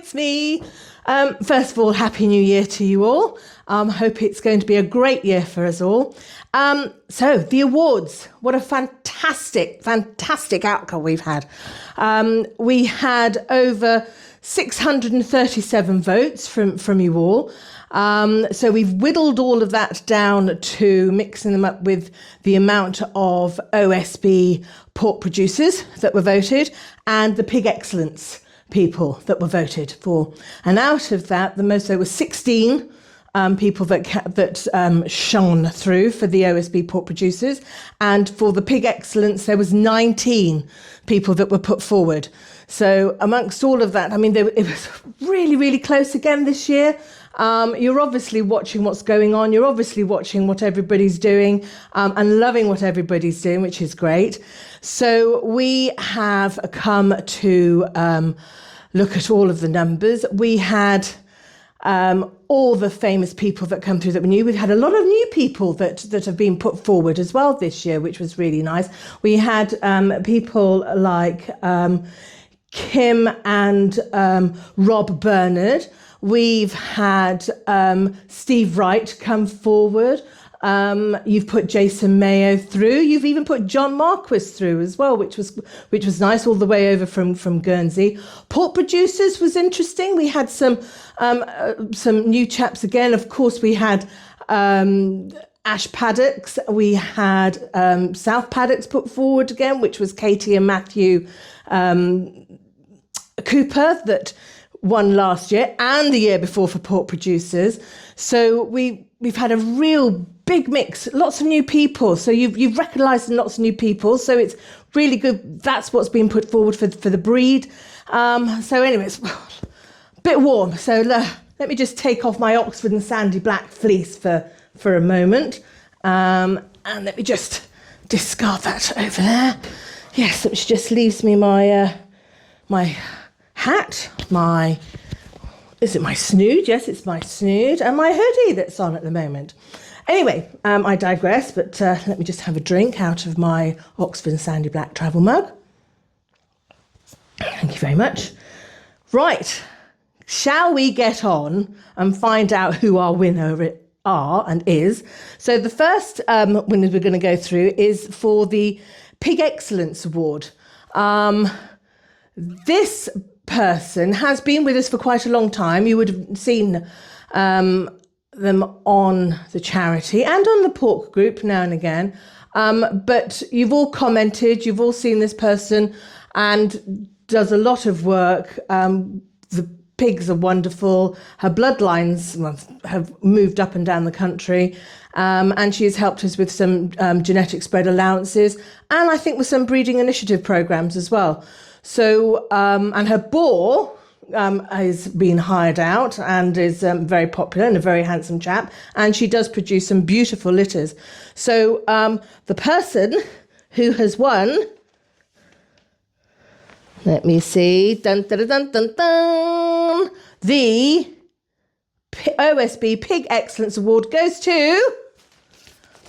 it's me. First of all, Happy New Year to you all. Hope it's going to be a great year for us all. So the awards, what a fantastic outcome we've had. We had over 637 votes from you all. So we've whittled all of that down to mixing them up with the amount of OSB pork producers that were voted and the pig excellence people that were voted for. And out of that, there were 16 people that shone through for the OSB pork producers. And for the pig excellence, there was 19 people that were put forward. So amongst all of that, I mean, it was really, really close again this year. You're obviously watching what's going on. You're obviously watching what everybody's doing and loving what everybody's doing, which is great. So we have come to look at all of the numbers. We had all the famous people that come through that we knew. We've had a lot of new people that have been put forward as well this year, which was really nice. We had people like Kim and Rob Bernard. We've had Steve Wright come forward. You've put Jason Mayo through. You've even put John Marquis through as well, which was nice, all the way over from Guernsey. Pork producers was interesting. We had some new chaps again. Of course, we had Ash Paddocks. We had South Paddocks put forward again, which was Katie and Matthew Cooper that won last year and the year before for pork producers. So we've had a real big mix, lots of new people. So you've recognised lots of new people. So it's really good. That's what's been put forward for the breed. So anyway, it's a bit warm. So let me just take off my Oxford and Sandy Black fleece for a moment. And let me just discard that over there. Yes, which just leaves me my hat, is it my snood? Yes, it's my snood, and my hoodie that's on at the moment. Anyway, I digress, but let me just have a drink out of my Oxford and Sandy Black travel mug. Thank you very much. Right, shall we get on and find out who our winner are and is? So the first winners we're going to go through is for the Pig Excellence Award. This person has been with us for quite a long time. You would have seen them on the charity and on the pork group now and again. But you've all commented, you've all seen this person and does a lot of work. The pigs are wonderful. Her bloodlines have moved up and down the country. And she has helped us with some genetic spread allowances and I think with some breeding initiative programs as well. So, and her boar has been hired out and is very popular and a very handsome chap. And she does produce some beautiful litters. So the person who has won, let me see, dun, dun, dun, dun, dun, the OSB Pig Excellence Award goes to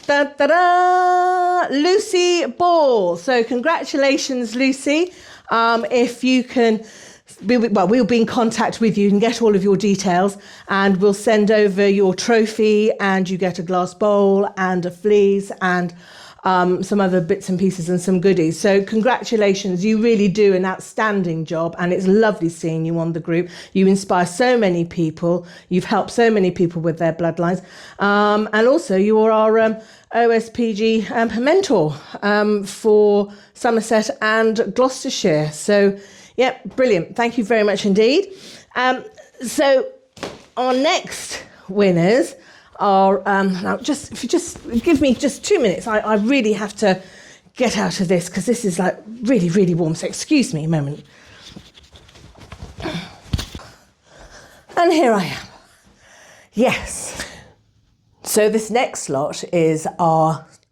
da, da, da, Lucy Ball. So congratulations, Lucy. If you can, we'll be in contact with you and get all of your details and we'll send over your trophy and you get a glass bowl and a fleece and some other bits and pieces and some goodies. So congratulations, you really do an outstanding job and it's lovely seeing you on the group. You inspire so many people. You've helped so many people with their bloodlines. And also you are our OSPG mentor for Somerset and Gloucestershire. So, yeah, brilliant. Thank you very much indeed. So our next winners are, now if you just give me just 2 minutes, I really have to get out of this because this is like really, really warm. So excuse me a moment. And here I am. Yes. So this next lot is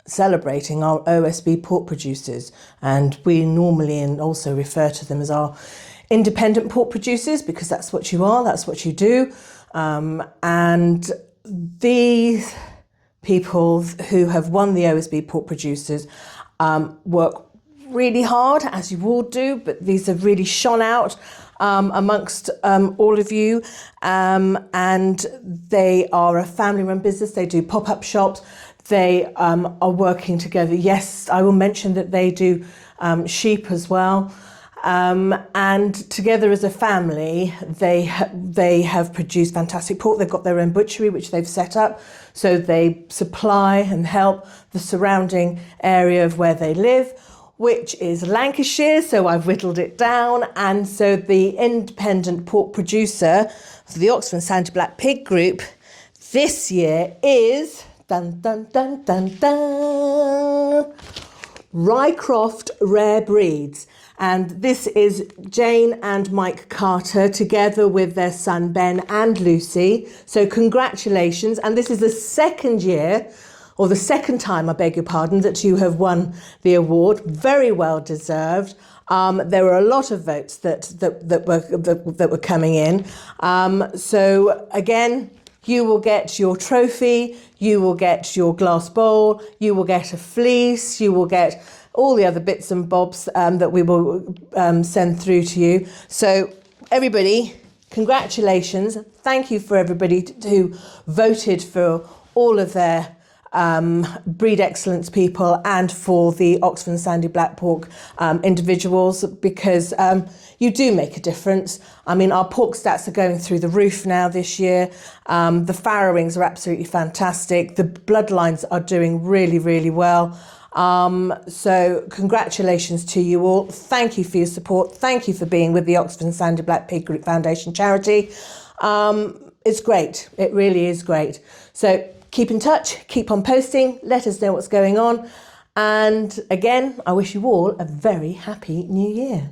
celebrating our OSB pork producers, and we normally and also refer to them as our independent pork producers because that's what you are, that's what you do. And these people who have won the OSB pork producers work really hard, as you all do, but these have really shone out. amongst all of you. And they are a family-run business. They do pop-up shops. They are working together. Yes, I will mention that they do sheep as well. And together as a family, they have produced fantastic pork. They've got their own butchery, which they've set up. So they supply and help the surrounding area of where they live, which is Lancashire. So I've whittled it down. And so the independent pork producer for the Oxford and Sandy Black Pig Group this year is dun dun dun dun dun Rycroft Rare Breeds. And this is Jane and Mike Carter together with their son Ben and Lucy. So congratulations. And this is the second year, or the second time, I beg your pardon, that you have won the award. Very well deserved. There were a lot of votes that were coming in. So again, you will get your trophy, you will get your glass bowl, you will get a fleece, you will get all the other bits and bobs that we will send through to you. So everybody, congratulations. Thank you for everybody who voted for all of their breed excellence people and for the Oxford and Sandy Black Pork individuals, because you do make a difference. I mean, our pork stats are going through the roof now this year. The farrowings are absolutely fantastic. The bloodlines are doing really, really well. So congratulations to you all. Thank you for your support. Thank you for being with the Oxford and Sandy Black Pig Group Foundation charity. It's great. It really is great. So keep in touch, keep on posting, let us know what's going on. And again, I wish you all a very happy new year.